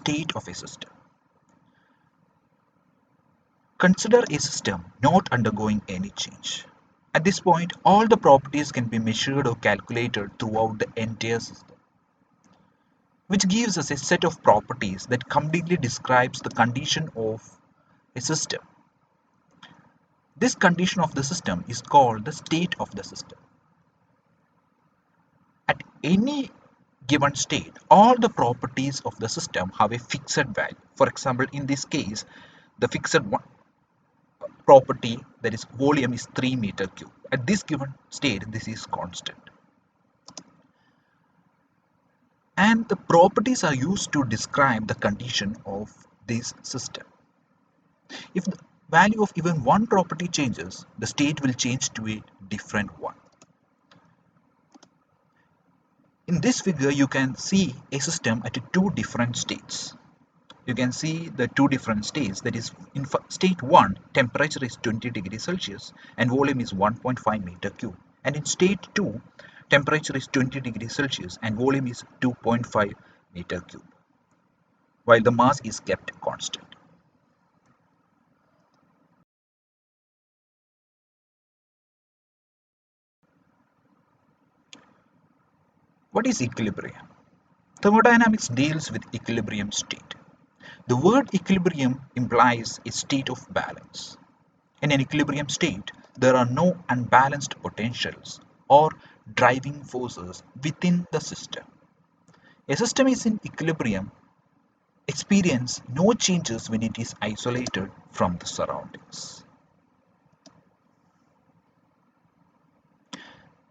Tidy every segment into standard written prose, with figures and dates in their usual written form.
state of a system. Consider a system not undergoing any change. At this point, all the properties can be measured or calculated throughout the entire system, which gives us a set of properties that completely describes the condition of a system. This condition of the system is called the state of the system. At any given state, all the properties of the system have a fixed value. For example, in this case, the fixed property, that is volume, is 3 meter cube. At this given state, this is constant. And the properties are used to describe the condition of this system. If the value of even one property changes, the state will change to a different one. In this figure, you can see a system at two different states. You can see the two different states. That is, in state 1, temperature is 20 degrees Celsius and volume is 1.5 meter cube. And in state 2, temperature is 20 degrees Celsius and volume is 2.5 meter cube, while the mass is kept constant. What is equilibrium? Thermodynamics deals with equilibrium state. The word equilibrium implies a state of balance. In an equilibrium state, there are no unbalanced potentials or driving forces within the system. A system is in equilibrium, experiences no changes when it is isolated from the surroundings.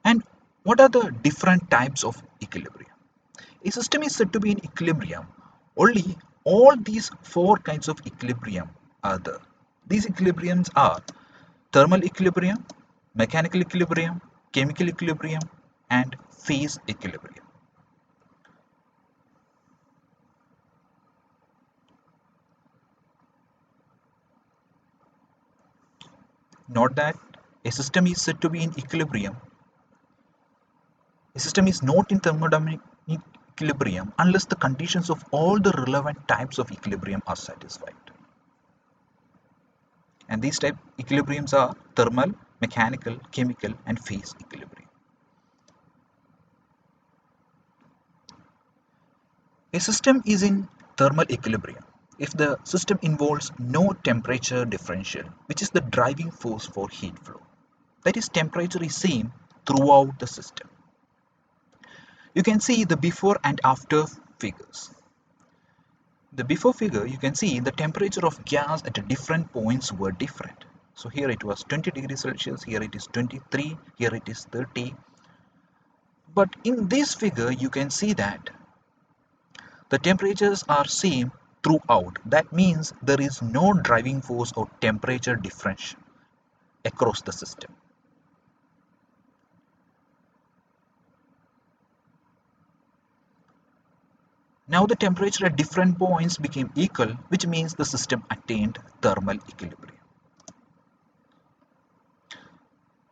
And what are the different types of equilibrium? A system is said to be in equilibrium only all these four kinds of equilibrium are there. These equilibriums are thermal equilibrium, mechanical equilibrium, chemical equilibrium, and phase equilibrium. Note that a system is said to be in equilibrium. A system is not in thermodynamic equilibrium unless the conditions of all the relevant types of equilibrium are satisfied. And these type equilibriums are thermal, mechanical, chemical, and phase equilibrium. A system is in thermal equilibrium if the system involves no temperature differential, which is the driving force for heat flow. That is, temperature is same throughout the system. You can see the before and after figures. The before figure, you can see the temperature of gas at different points were different. So here it was 20 degrees Celsius, here it is 23, here it is 30. But in this figure, you can see that the temperatures are same throughout. That means there is no driving force or temperature differential across the system. Now the temperature at different points became equal, which means the system attained thermal equilibrium.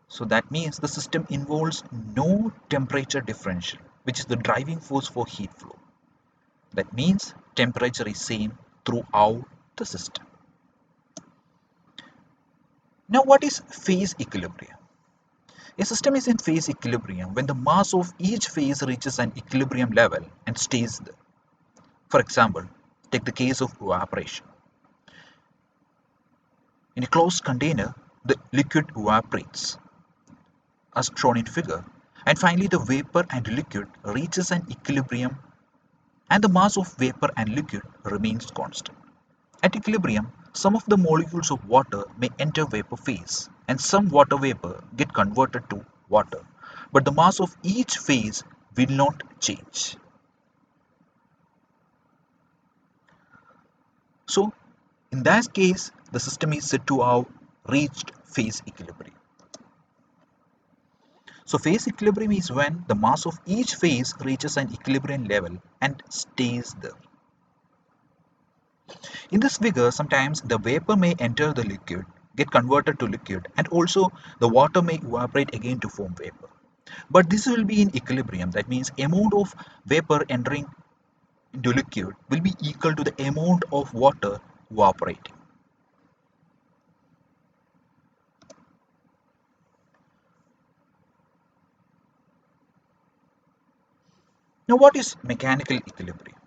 So that means the system involves no temperature differential, which is the driving force for heat flow. That means temperature is same throughout the system. Now what is phase equilibrium? A system is in phase equilibrium when the mass of each phase reaches an equilibrium level and stays there. For example, take the case of evaporation. In a closed container, the liquid evaporates, as shown in figure, and finally the vapor and liquid reaches an equilibrium and the mass of vapor and liquid remains constant. At equilibrium, some of the molecules of water may enter vapor phase and some water vapor get converted to water, but the mass of each phase will not change. So, in that case, the system is said to have reached phase equilibrium. So, phase equilibrium is when the mass of each phase reaches an equilibrium level and stays there. In this figure, sometimes the vapor may enter the liquid, get converted to liquid, and also the water may evaporate again to form vapor. But this will be in equilibrium. That means amount of vapor entering into liquid will be equal to the amount of water evaporating. Now, what is mechanical equilibrium?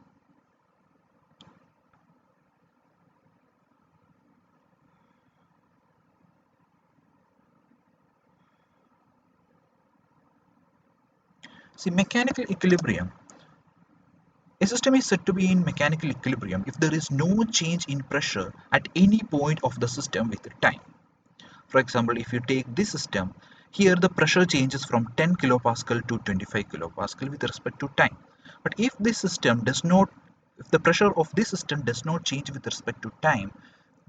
See, mechanical equilibrium. A system is said to be in mechanical equilibrium if there is no change in pressure at any point of the system with time. For example, if you take this system, here the pressure changes from 10 kilopascal to 25 kilopascal with respect to time. But if the pressure of this system does not change with respect to time,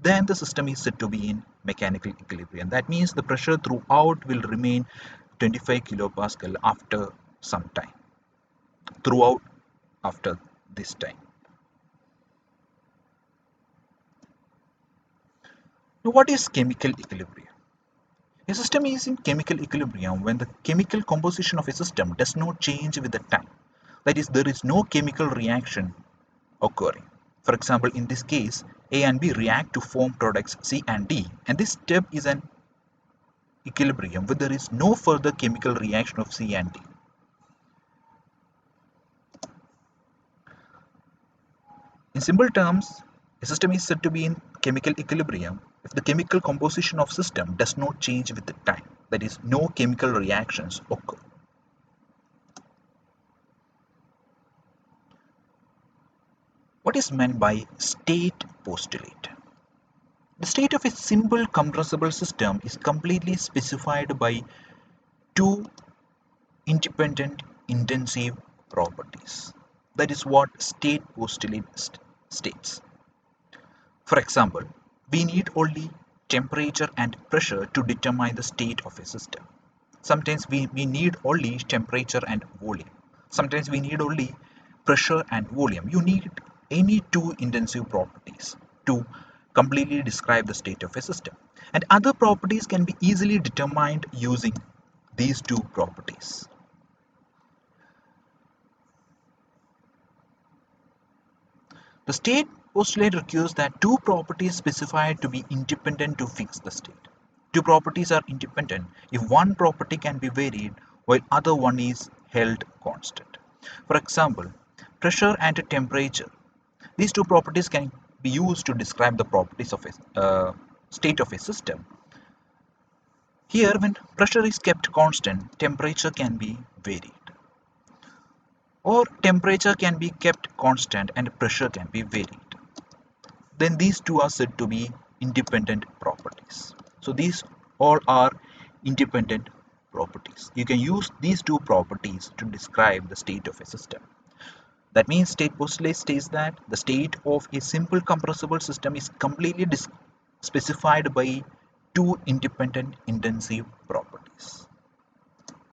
then the system is said to be in mechanical equilibrium. That means the pressure throughout will remain 25 kilopascal after some time, throughout after this time. Now, what is chemical equilibrium? A system is in chemical equilibrium when the chemical composition of a system does not change with the time. That is, there is no chemical reaction occurring. For example, in this case, A and B react to form products C and D, and this step is an equilibrium where there is no further chemical reaction of C and D. In simple terms, a system is said to be in chemical equilibrium if the chemical composition of system does not change with the time. That is, no chemical reactions occur. What is meant by state postulate? The state of a simple compressible system is completely specified by two independent intensive properties. That is what state postulate states. For example, we need only temperature and pressure to determine the state of a system. Sometimes we need only temperature and volume. Sometimes we need only pressure and volume. You need any two intensive properties to completely describe the state of a system. And other properties can be easily determined using these two properties. The state postulate requires that two properties specified to be independent to fix the state. Two properties are independent if one property can be varied while other one is held constant. For example, pressure and temperature. These two properties can be used to describe the properties of a state of a system. Here, when pressure is kept constant, temperature can be varied. Or temperature can be kept constant and pressure can be varied. Then these two are said to be independent properties. So these all are independent properties. You can use these two properties to describe the state of a system. That means state postulate states that the state of a simple compressible system is completely specified by two independent intensive properties.